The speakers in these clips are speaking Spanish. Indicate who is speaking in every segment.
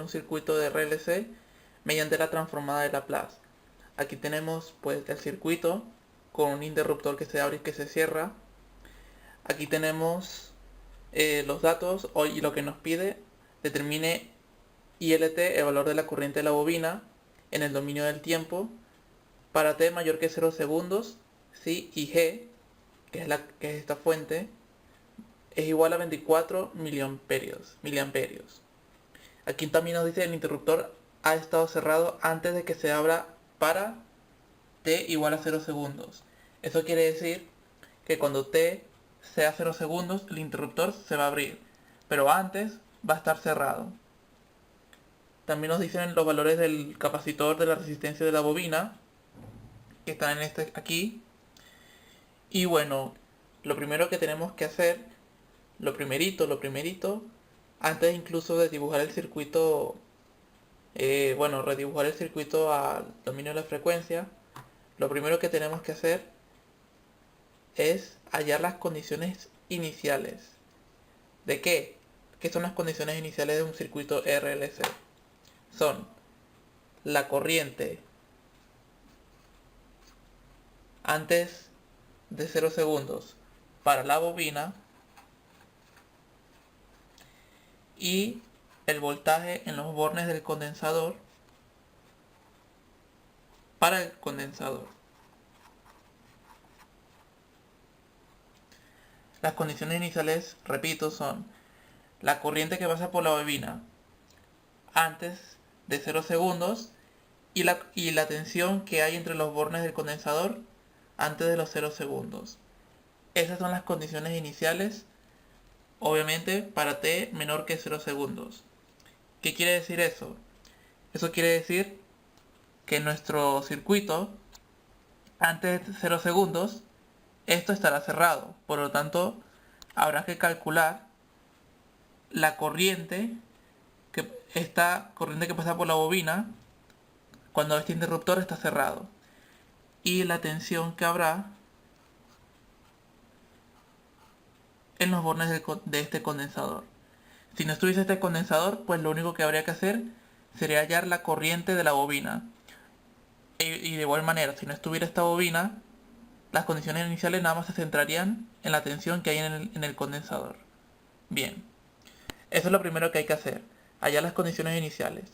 Speaker 1: un circuito de RLC mediante la transformada de Laplace. Aquí tenemos pues el circuito con un interruptor que se abre y que se cierra. Aquí tenemos los datos y lo que nos pide: determine ILT, el valor de la corriente de la bobina, en el dominio del tiempo para t mayor que 0 segundos, si y G, que es esta fuente, es igual a 24 miliamperios. Aquí también nos dice: el interruptor ha estado cerrado antes de que se abra para t igual a 0 segundos. Eso quiere decir que cuando t sea 0 segundos, el interruptor se va a abrir, pero antes va a estar cerrado. También nos dicen los valores del capacitor de la resistencia de la bobina, que están en aquí. Y bueno, lo primero que tenemos que hacer, lo primerito, antes incluso de dibujar el circuito, redibujar el circuito al dominio de la frecuencia, lo primero que tenemos que hacer es hallar las condiciones iniciales. ¿De qué? ¿Qué son las condiciones iniciales de un circuito RLC? Son la corriente antes de 0 segundos para la bobina y el voltaje en los bornes del condensador para el condensador. Las condiciones iniciales, repito, son la corriente que pasa por la bobina antes de 0 segundos y la tensión que hay entre los bornes del condensador antes de los 0 segundos. Esas son las condiciones iniciales, obviamente para t menor que 0 segundos. ¿Qué quiere decir eso? Eso quiere decir que nuestro circuito, antes de 0 segundos, esto estará cerrado. Por lo tanto, habrá que calcular la corriente que pasa por la bobina cuando este interruptor está cerrado y la tensión que habrá en los bornes de este condensador. Si no estuviese este condensador, pues lo único que habría que hacer sería hallar la corriente de la bobina. Y de igual manera, si no estuviera esta bobina, las condiciones iniciales nada más se centrarían en la tensión que hay en el condensador. Bien, eso es lo primero que hay que hacer, hallar las condiciones iniciales.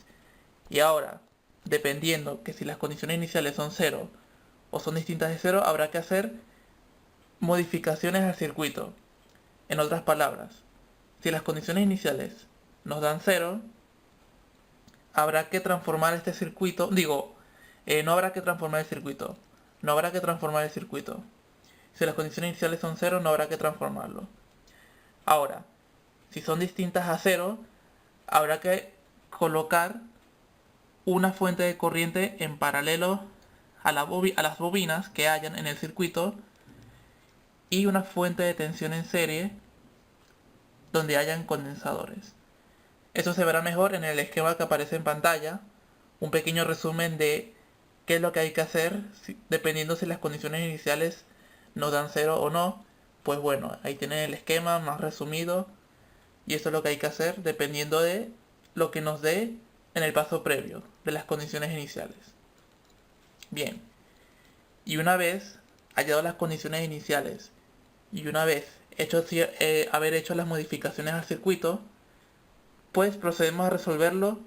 Speaker 1: Y ahora, dependiendo que si las condiciones iniciales son 0 o son distintas de 0, habrá que hacer modificaciones al circuito. En otras palabras, si las condiciones iniciales nos dan 0, habrá que transformar este circuito. No habrá que transformar el circuito. No habrá que transformar el circuito. Si las condiciones iniciales son 0, no habrá que transformarlo. Ahora, si son distintas a 0, habrá que colocar una fuente de corriente en paralelo a las bobinas que hayan en el circuito y una fuente de tensión en serie donde hayan condensadores. Eso se verá mejor en el esquema que aparece en pantalla, un pequeño resumen de qué es lo que hay que hacer dependiendo si las condiciones iniciales nos dan 0 o no. Pues bueno, ahí tienen el esquema más resumido y eso es lo que hay que hacer dependiendo de lo que nos dé en el paso previo de las condiciones iniciales. Bien, y una vez hallado las condiciones iniciales y una vez haber hecho las modificaciones al circuito, pues procedemos a resolverlo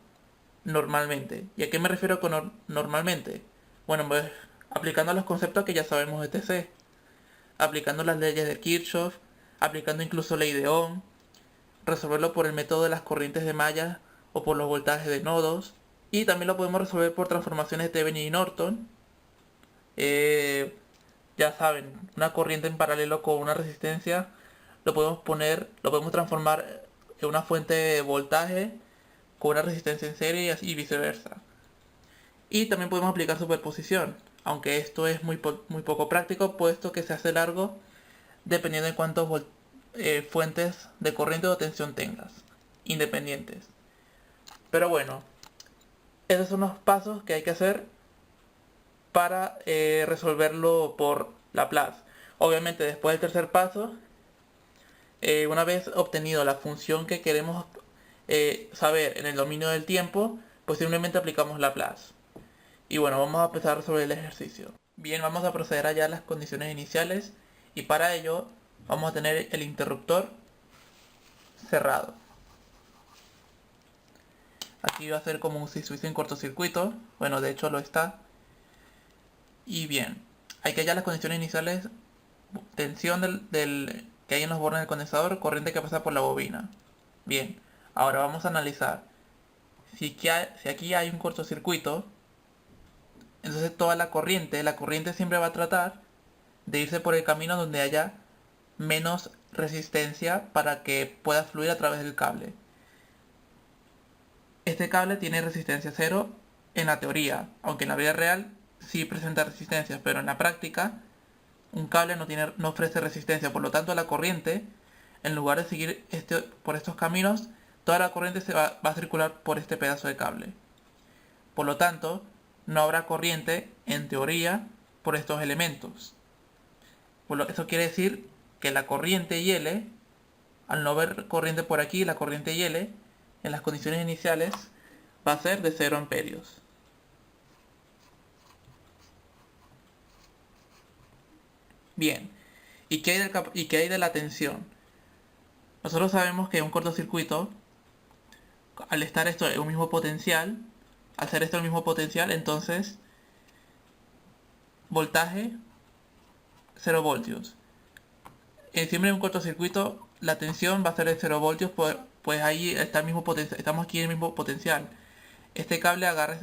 Speaker 1: normalmente. ¿Y a qué me refiero con normalmente? Bueno, pues aplicando los conceptos que ya sabemos de TC, aplicando las leyes de Kirchhoff, aplicando incluso ley de Ohm, resolverlo por el método de las corrientes de malla o por los voltajes de nodos, y también lo podemos resolver por transformaciones de Thevenin y Norton. Ya saben, una corriente en paralelo con una resistencia lo podemos transformar en una fuente de voltaje con una resistencia en serie y viceversa. Y también podemos aplicar superposición, aunque esto es muy poco práctico, puesto que se hace largo dependiendo de cuántas fuentes de corriente o tensión tengas, independientes. Pero bueno, esos son los pasos que hay que hacer para resolverlo por Laplace. Obviamente después del tercer paso, una vez obtenido la función que queremos saber en el dominio del tiempo, pues simplemente aplicamos Laplace. Y bueno, vamos a empezar sobre el ejercicio. Bien, vamos a proceder a hallar las condiciones iniciales y para ello vamos a tener el interruptor cerrado. Aquí va a ser como si estuviese en cortocircuito, bueno, de hecho lo está. Y bien, hay que hallar las condiciones iniciales: tensión que hay en los bornes del condensador, corriente que pasa por la bobina. Bien, ahora vamos a analizar. Si aquí hay un cortocircuito, entonces toda la corriente siempre va a tratar de irse por el camino donde haya menos resistencia para que pueda fluir a través del cable. Este cable tiene resistencia cero en la teoría, aunque en la vida real sí presenta resistencia, pero en la práctica un cable no ofrece resistencia, por lo tanto la corriente, en lugar de seguir por estos caminos, toda la corriente va a circular por este pedazo de cable. Por lo tanto, no habrá corriente, en teoría, por estos elementos. Eso quiere decir que la corriente IL, al no haber corriente por aquí, la corriente IL, en las condiciones iniciales, va a ser de 0 amperios. Bien, ¿y qué hay de la tensión? Nosotros sabemos que un cortocircuito, al estar esto en un mismo potencial, al ser esto el mismo potencial, entonces voltaje 0 voltios. Siempre en un cortocircuito la tensión va a ser de 0 voltios, pues ahí está el mismo potencial, estamos aquí en el mismo potencial. Este cable agarra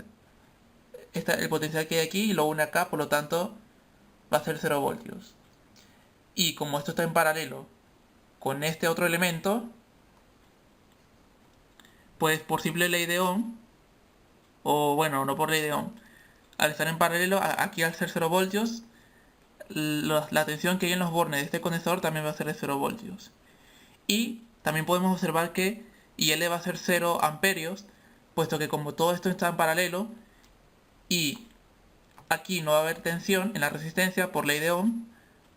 Speaker 1: el potencial que hay aquí y lo une acá, por lo tanto va a ser 0 voltios. Y como esto está en paralelo con este otro elemento, pues por simple ley de Ohm, o bueno, no por ley de Ohm, al estar en paralelo, aquí al ser 0 voltios, la tensión que hay en los bornes de este condensador también va a ser de 0 voltios. Y también podemos observar que IL va a ser 0 amperios, puesto que como todo esto está en paralelo y aquí no va a haber tensión en la resistencia por ley de Ohm,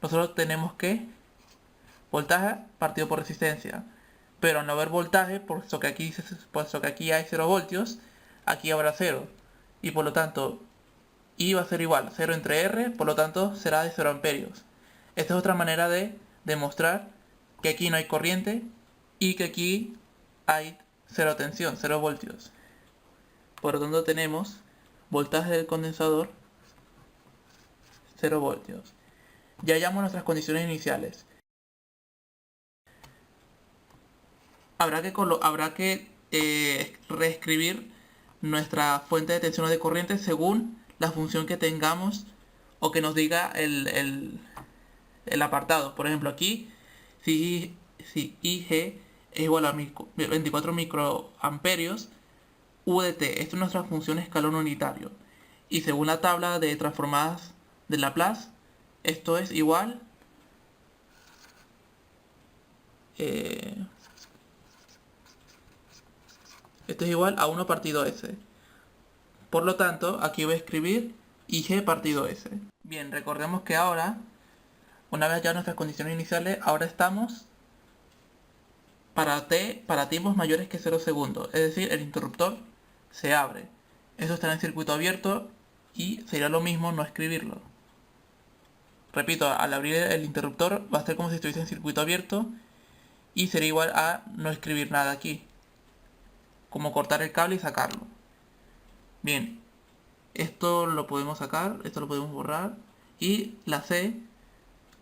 Speaker 1: nosotros tenemos que voltaje partido por resistencia. Pero al no haber voltaje, puesto que aquí hay 0 voltios, aquí habrá 0. Y por lo tanto, I va a ser igual, 0 entre R, por lo tanto será de 0 amperios. Esta es otra manera de demostrar que aquí no hay corriente y que aquí hay 0 tensión, 0 voltios. Por lo tanto tenemos voltaje del condensador 0 voltios. Ya hallamos nuestras condiciones iniciales. Habrá que reescribir nuestra fuente de tensión o de corriente según la función que tengamos o que nos diga el apartado. Por ejemplo, aquí, si IG es igual a 24 microamperios, U de t, esto es nuestra función escalón unitario. Y según la tabla de transformadas de Laplace, esto es igual eh, esto es igual a 1 partido S. Por lo tanto, aquí voy a escribir IG partido S. Bien, recordemos que ahora, una vez ya nuestras condiciones iniciales, ahora estamos para tiempos mayores que 0 segundos. Es decir, el interruptor se abre. Eso estará en circuito abierto y sería lo mismo no escribirlo. Repito, al abrir el interruptor va a ser como si estuviese en circuito abierto y sería igual a no escribir nada aquí. Como cortar el cable y sacarlo. Bien, esto lo podemos sacar, esto lo podemos borrar. Y la C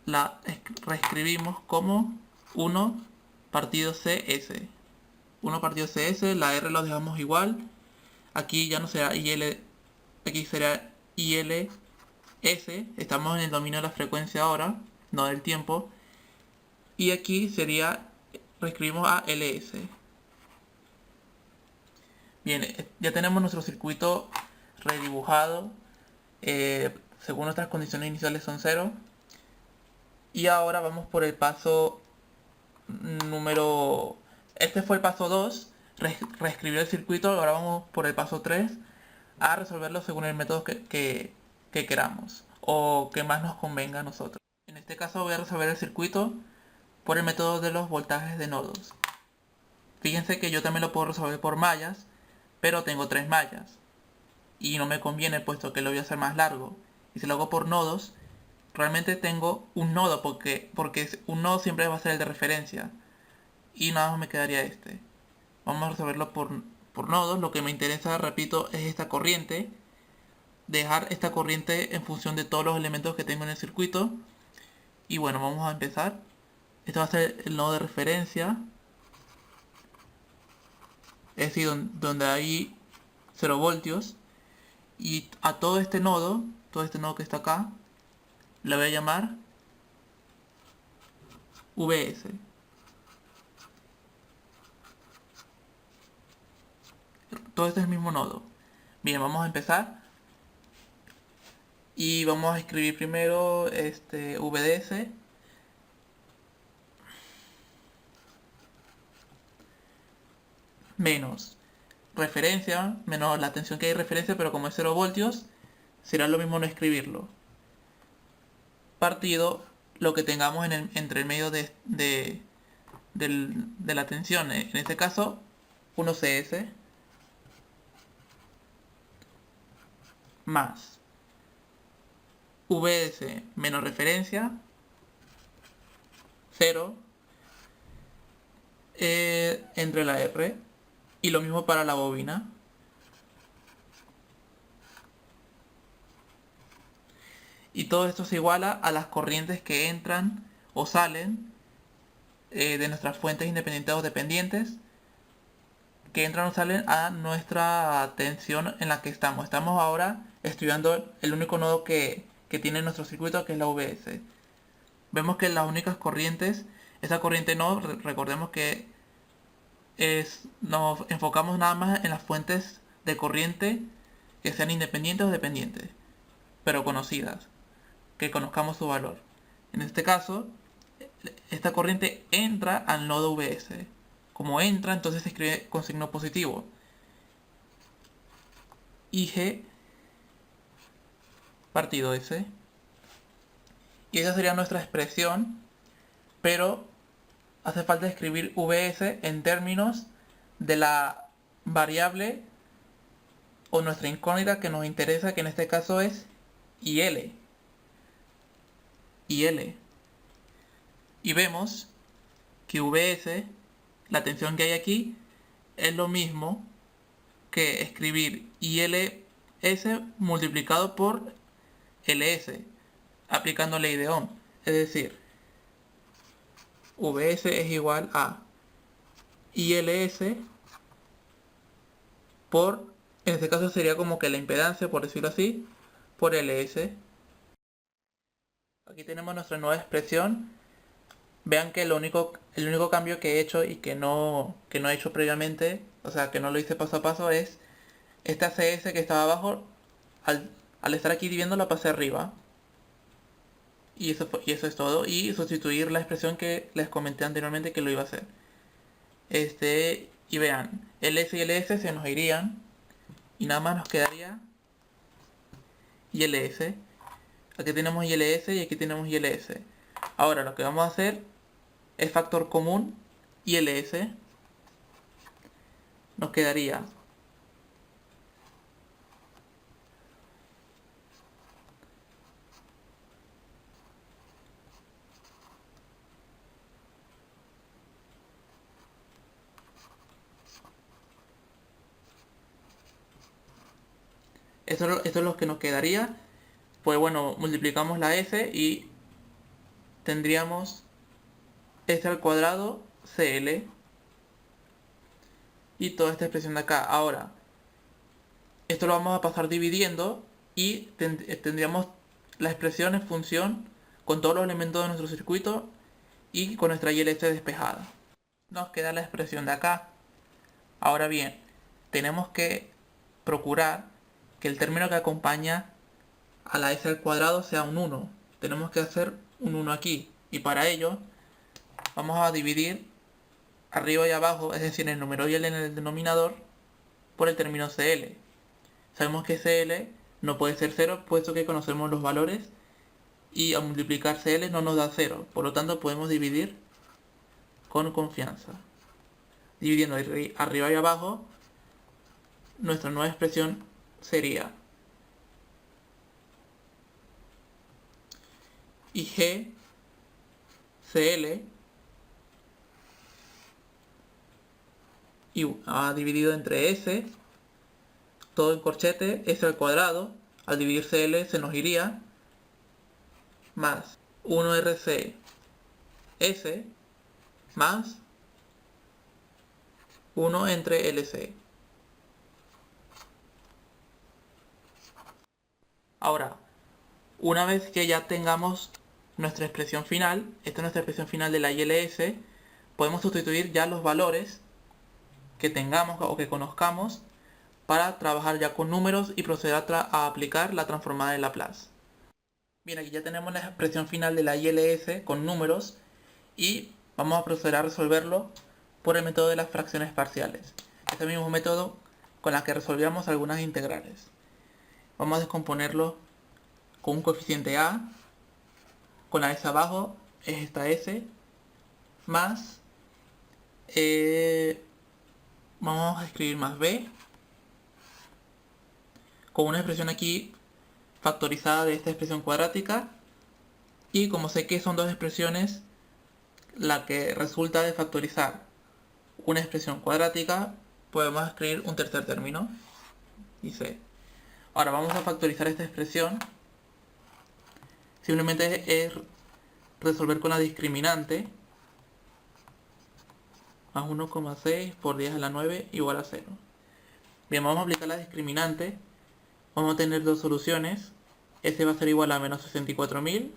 Speaker 1: la reescribimos como 1 partido CS. 1 partido CS, la R lo dejamos igual. Aquí ya no será IL, aquí será ILS. Estamos en el dominio de la frecuencia ahora, no del tiempo. Y aquí sería, reescribimos a LS. Bien, ya tenemos nuestro circuito redibujado. Según nuestras condiciones iniciales son 0. Y ahora vamos por el paso número... Este fue el paso 2, reescribir el circuito. Ahora vamos por el paso 3 a resolverlo según el método que queramos o que más nos convenga a nosotros. En este caso voy a resolver el circuito por el método de los voltajes de nodos. Fíjense que yo también lo puedo resolver por mallas, pero tengo 3 mallas. Y no me conviene puesto que lo voy a hacer más largo. Y si lo hago por nodos, realmente tengo un nodo porque un nodo siempre va a ser el de referencia. Y nada más me quedaría este. Vamos a resolverlo por nodos. Lo que me interesa, repito, es esta corriente. Dejar esta corriente en función de todos los elementos que tengo en el circuito. Y bueno, vamos a empezar. Este va a ser el nodo de referencia. Es decir, donde hay 0 voltios. Y a todo este nodo que está acá, le voy a llamar VS. Todo este es el mismo nodo. Bien, vamos a empezar. Y vamos a escribir primero VDS menos referencia, menos la tensión que hay referencia, pero como es 0 voltios, será lo mismo no escribirlo. Partido lo que tengamos entre el medio de la tensión. En este caso, 1CS más VS menos referencia 0 entre la R, y lo mismo para la bobina. Y todo esto se iguala a las corrientes que entran o salen de nuestras fuentes independientes o dependientes, que entran o salen a nuestra tensión en la que estamos. Estamos ahora estudiando el único nodo que tiene nuestro circuito, que es la VS. Vemos que las únicas corrientes, esa corriente no, recordemos que nos enfocamos nada más en las fuentes de corriente que sean independientes o dependientes, pero conocidas, que conozcamos su valor. En este caso, esta corriente entra al nodo VS. Como entra, entonces se escribe con signo positivo. IG partido S. Y esa sería nuestra expresión, pero hace falta escribir VS en términos de la variable o nuestra incógnita que nos interesa, que en este caso es IL. IL. Y vemos que VS, la tensión que hay aquí, es lo mismo que escribir ILS multiplicado por LS, aplicando ley de Ohm. Es decir, VS es igual a ILS por, en este caso sería como que la impedancia, por decirlo así, por LS. Aquí tenemos nuestra nueva expresión. Vean que el único cambio que he hecho y que no he hecho previamente, o sea, que no lo hice paso a paso, es esta CS que estaba abajo, al estar aquí dividiendo la pasé arriba. Y eso es todo. Y sustituir la expresión que les comenté anteriormente que lo iba a hacer. Y vean, LS y LS se nos irían. Y nada más nos quedaría ILS. Aquí tenemos ILS y aquí tenemos ILS. Ahora lo que vamos a hacer es factor común ILS. Nos quedaría esto es lo que nos quedaría. Pues bueno, multiplicamos la S y tendríamos S al cuadrado CL y toda esta expresión de acá. Ahora, esto lo vamos a pasar dividiendo y tendríamos la expresión en función con todos los elementos de nuestro circuito y con nuestra ILS despejada. Nos queda la expresión de acá. Ahora bien, tenemos que procurar que el término que acompaña a la S al cuadrado sea un 1. Tenemos que hacer un 1 aquí. Y para ello vamos a dividir arriba y abajo, es decir, el numerario en el denominador, por el término CL. Sabemos que CL no puede ser 0, puesto que conocemos los valores, y al multiplicar CL no nos da 0. Por lo tanto, podemos dividir con confianza. dividiendo arriba y abajo, nuestra nueva expresión sería IG CL y dividido entre S, todo en corchete, S al cuadrado, al dividir CL se nos iría, más 1RC S más 1 entre LC. Ahora, una vez que ya tengamos nuestra expresión final, esta es nuestra expresión final de la ILS, podemos sustituir ya los valores que tengamos o que conozcamos para trabajar ya con números y proceder a aplicar la transformada de Laplace. Bien, aquí ya tenemos la expresión final de la ILS con números y vamos a proceder a resolverlo por el método de las fracciones parciales. Este mismo método con el que resolvíamos algunas integrales. Vamos a descomponerlo con un coeficiente a, con la s abajo es esta s, más, vamos a escribir más b, con una expresión aquí factorizada de esta expresión cuadrática, y como sé que son dos expresiones, la que resulta de factorizar una expresión cuadrática, podemos escribir un tercer término, y c. Ahora vamos a factorizar esta expresión. Simplemente es resolver con la discriminante, más 1,6 por 10 a la 9 igual a 0. Bien, vamos a aplicar la discriminante. Vamos a tener dos soluciones. S va a ser igual a menos 64.000,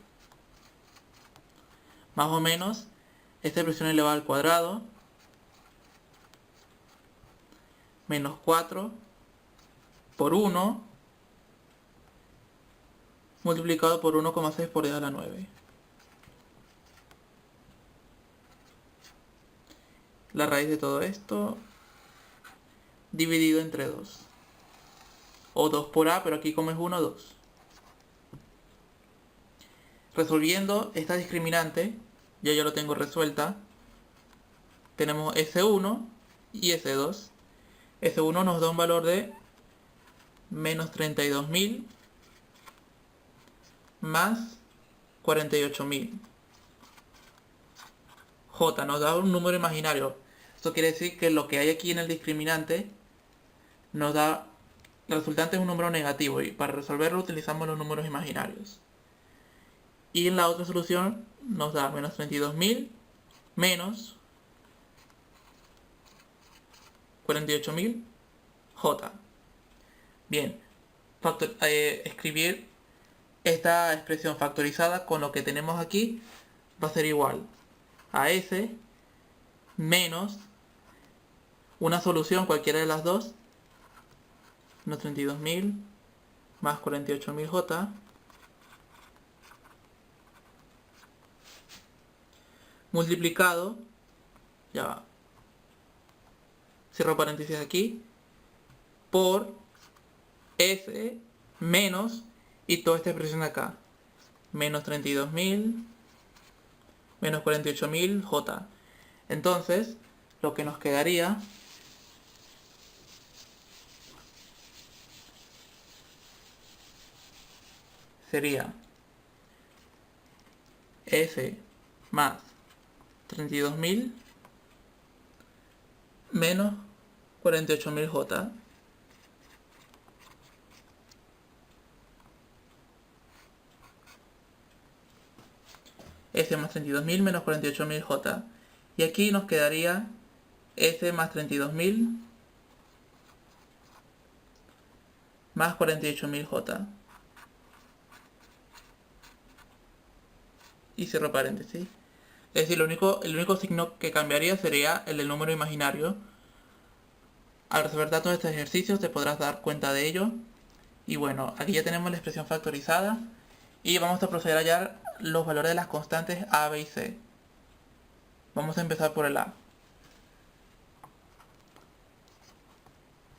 Speaker 1: más o menos esta expresión elevada al cuadrado, menos 4 por 1 multiplicado por 1,6 por 10 a la 9. La raíz de todo esto dividido entre 2. O 2 por a, pero aquí como es 1, 2. Resolviendo esta discriminante, ya yo lo tengo resuelta. Tenemos S1 y S2. S1 nos da un valor de menos 32.000 más 48.000. J nos da un número imaginario. Esto quiere decir que lo que hay aquí en el discriminante nos da... El resultante es un número negativo y para resolverlo utilizamos los números imaginarios. Y en la otra solución nos da menos 32.000 menos 48.000 J. Bien, escribir esta expresión factorizada con lo que tenemos aquí va a ser igual a S menos una solución, cualquiera de las dos, menos 32.000 más 48.000 J, multiplicado, ya va, cierro paréntesis aquí, por S menos, y toda esta expresión de acá, menos 32.000 menos 48.000 J. Entonces, lo que nos quedaría sería S más 32.000 menos 48.000 J. S más 32.000 menos 48.000 J. Y aquí nos quedaría S más 32.000 más 48.000 J. Y cierro paréntesis. Es decir, el único signo que cambiaría sería el del número imaginario. Al resolver datos de este ejercicio te podrás dar cuenta de ello. Y bueno, aquí ya tenemos la expresión factorizada. Y vamos a proceder a hallar los valores de las constantes a, b y c. Vamos a empezar por el a.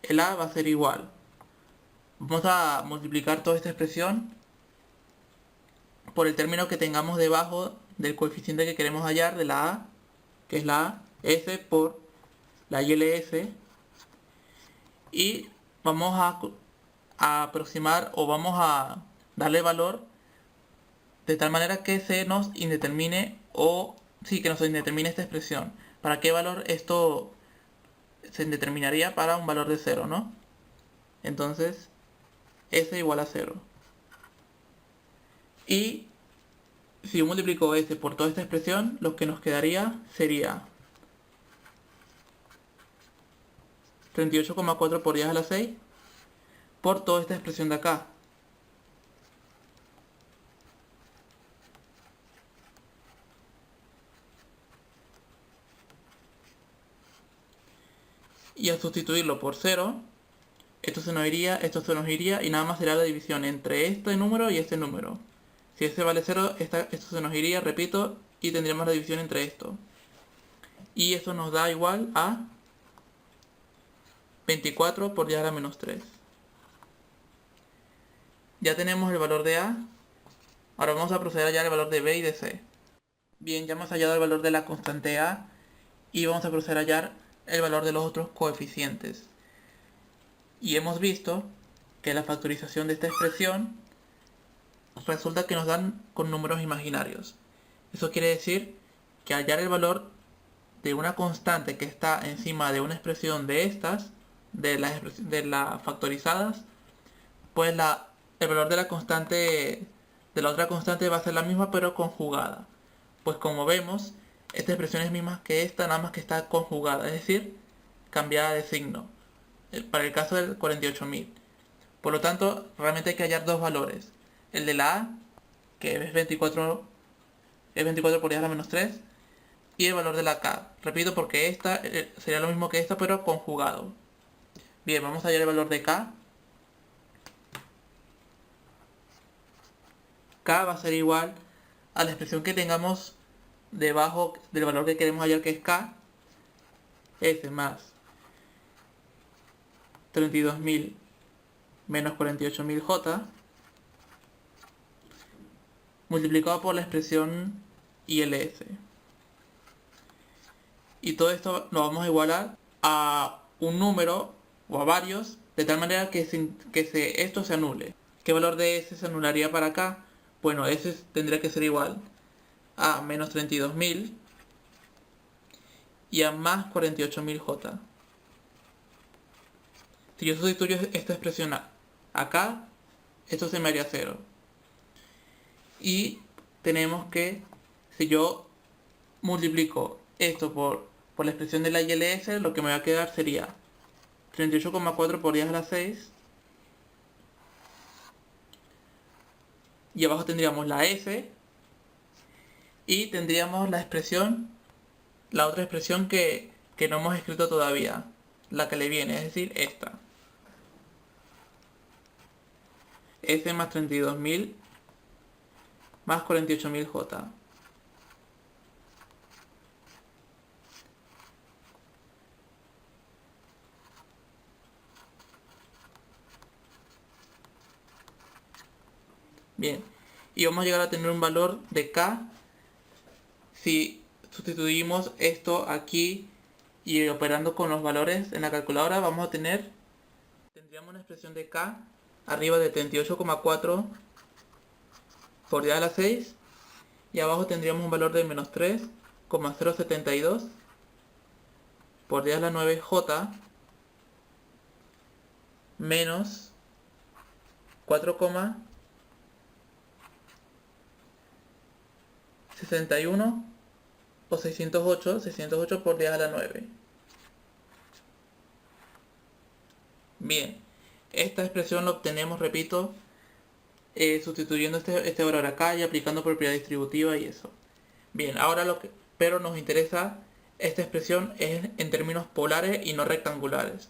Speaker 1: El a va a ser igual. Vamos a multiplicar toda esta expresión por el término que tengamos debajo del coeficiente que queremos hallar de la a, que es la a, s por la ILS, y vamos a aproximar o vamos a darle valor de tal manera que se nos indetermine, o sí, que nos indetermine esta expresión. ¿Para qué valor esto se indeterminaría? Para un valor de 0, ¿no? Entonces, s igual a 0. Y si yo multiplico s por toda esta expresión, lo que nos quedaría sería 38,4 por 10 a la 6 por toda esta expresión de acá. Y al sustituirlo por 0, esto se nos iría y nada más será la división entre este número y este número. Si este vale 0, esto se nos iría, repito, y tendríamos la división entre esto. Y eso nos da igual a 24 por 10 a la menos 3. Ya tenemos el valor de A. Ahora vamos a proceder a hallar el valor de B y de C. Bien, ya hemos hallado el valor de la constante A y vamos a proceder a hallar el valor de los otros coeficientes. Y hemos visto que la factorización de esta expresión resulta que nos dan con números imaginarios. Eso quiere decir que hallar el valor de una constante que está encima de una expresión de estas, de las factorizadas, pues el valor de la constante, de la otra constante va a ser la misma pero conjugada. Pues como vemos, esta expresión es misma que esta, nada más que está conjugada, es decir, cambiada de signo, para el caso del 48.000. Por lo tanto, realmente hay que hallar dos valores. El de la A, que es 24 por 10 a la menos 3, y el valor de la K. Repito, porque esta sería lo mismo que esta, pero conjugado. Bien, vamos a hallar el valor de K. K va a ser igual a la expresión que tengamos debajo del valor que queremos hallar, que es K, S más 32.000 menos 48.000 J, multiplicado por la expresión ILS. Y todo esto lo vamos a igualar a un número o a varios, de tal manera que esto se anule. ¿Qué valor de S se anularía para acá? Bueno, S tendría que ser igual a menos 32.000 y a más 48.000 J. Si yo sustituyo esta expresión acá, esto se me haría 0. Y tenemos que, si yo multiplico esto por la expresión de la ILS, lo que me va a quedar sería 38,4 por 10 a la 6. Y abajo tendríamos la S. Y tendríamos la expresión, la otra expresión que no hemos escrito todavía, la que le viene, es decir, esta. S más 32.000 más 48.000 J. Bien, y vamos a llegar a tener un valor de K si sustituimos esto aquí y operando con los valores en la calculadora. Tendríamos una expresión de K arriba de 38,4 por 10 a la 6 y abajo tendríamos un valor de menos 3,072 por 10 a la 9 J menos 4,61 o 608 por 10 a la 9. Bien, esta expresión la obtenemos, repito, sustituyendo este valor acá y aplicando propiedad distributiva y eso. Bien, ahora pero nos interesa esta expresión es en términos polares y no rectangulares.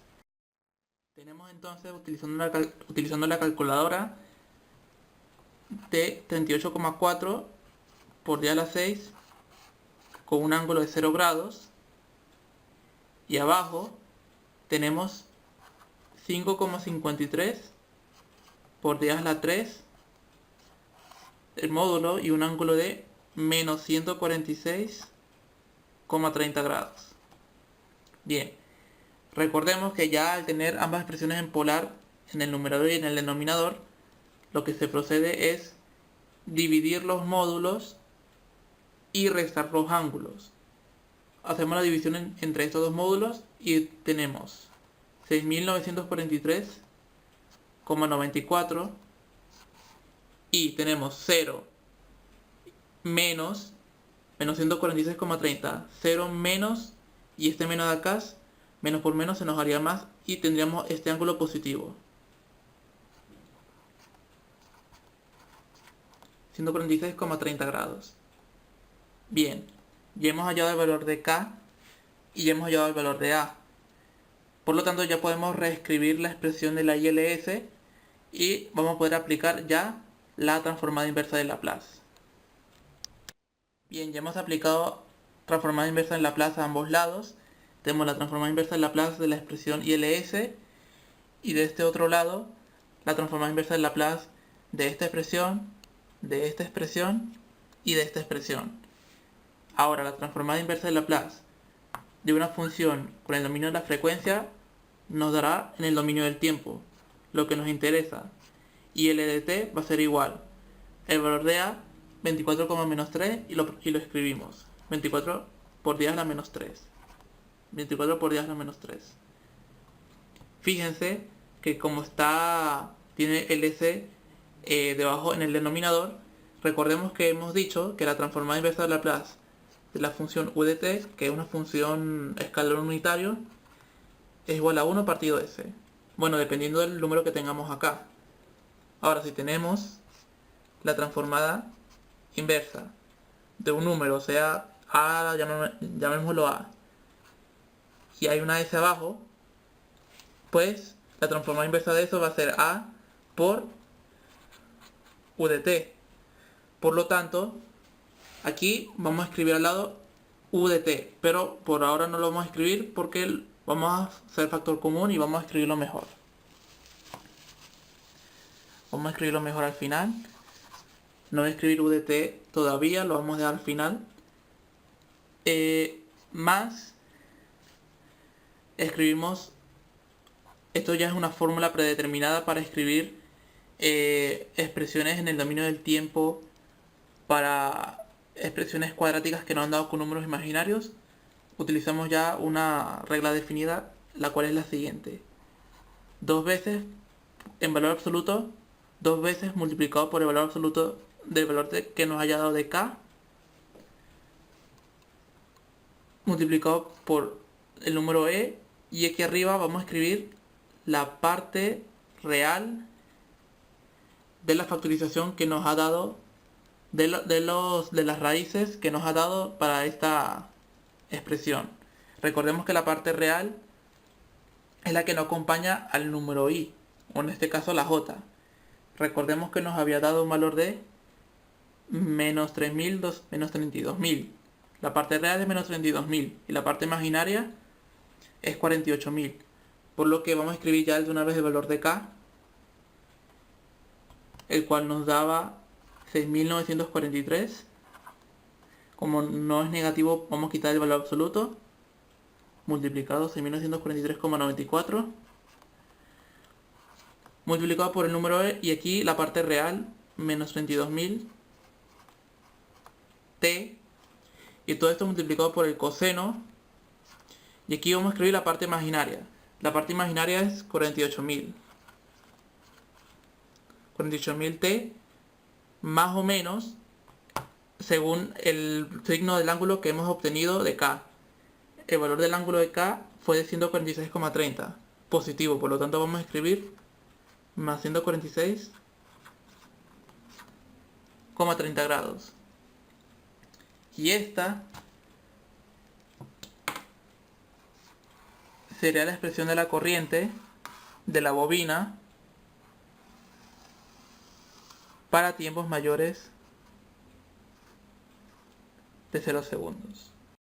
Speaker 1: Tenemos entonces, utilizando la calculadora, de 38,4 por 10 a la 6 con un ángulo de 0 grados, y abajo tenemos 5,53 por 10 a la 3 el módulo y un ángulo de menos 146,30 grados. Bien, Recordemos que ya al tener ambas expresiones en polar, en el numerador y en el denominador, lo que se procede es dividir los módulos y restar los ángulos. Hacemos la división entre estos dos módulos y tenemos 6.943,94 y tenemos 0 menos 146,30, 0 menos, y este menos de acá, menos por menos se nos haría más y tendríamos este ángulo positivo. 146,30 grados. Bien, ya hemos hallado el valor de K y ya hemos hallado el valor de A. Por lo tanto ya podemos reescribir la expresión de la ILS y vamos a poder aplicar ya la transformada inversa de Laplace. Bien, ya hemos aplicado transformada inversa de Laplace a ambos lados. Tenemos la transformada inversa de Laplace de la expresión ILS y de este otro lado la transformada inversa de Laplace de esta expresión, de esta expresión y de esta expresión. Ahora la transformada inversa de Laplace de una función con el dominio de la frecuencia nos dará en el dominio del tiempo, lo que nos interesa. Y el EDT va a ser igual. El valor de A, 24,-3 y lo escribimos. 24 por 10 a la menos 3. 24 por 10 a la menos 3. Fíjense que como tiene el S debajo en el denominador, recordemos que hemos dicho que la transformada inversa de Laplace de la función UDT, que es una función escalar unitario, es igual a 1 partido S. Bueno, dependiendo del número que tengamos acá. Ahora, si tenemos la transformada inversa de un número, o sea, A, llamémoslo A, y hay una S abajo, pues la transformada inversa de eso va a ser A por UDT. Por lo tanto, aquí vamos a escribir al lado UDT, pero por ahora no lo vamos a escribir porque vamos a hacer factor común y vamos a escribirlo mejor. Vamos a escribirlo mejor al final. No voy a escribir UDT todavía, lo vamos a dejar al final. Más escribimos, esto ya es una fórmula predeterminada para escribir expresiones en el dominio del tiempo para expresiones cuadráticas que nos han dado con números imaginarios. Utilizamos ya una regla definida, la cual es la siguiente: 2 veces en valor absoluto, 2 veces multiplicado por el valor absoluto del valor que nos haya dado de K, multiplicado por el número E, y aquí arriba vamos a escribir la parte real de la factorización que nos ha dado de las raíces que nos ha dado para esta expresión. Recordemos que la parte real es la que nos acompaña al número I, o en este caso la J. Recordemos que nos había dado un valor de menos 32.000. La parte real es menos 32.000 y la parte imaginaria es 48.000. Por lo que vamos a escribir ya de una vez el valor de K, el cual nos daba 6.943. Como no es negativo, vamos a quitar el valor absoluto. Multiplicado 6.943,94. Multiplicado por el número E, y aquí la parte real, menos 32.000 T. Y todo esto multiplicado por el coseno. Y aquí vamos a escribir la parte imaginaria. La parte imaginaria es 48.000. 48.000 T, más o menos, según el signo del ángulo que hemos obtenido de K. El valor del ángulo de K fue de 146,30, positivo, por lo tanto vamos a escribir más 146,30 grados. Y esta sería la expresión de la corriente de la bobina para tiempos mayores de 0 segundos.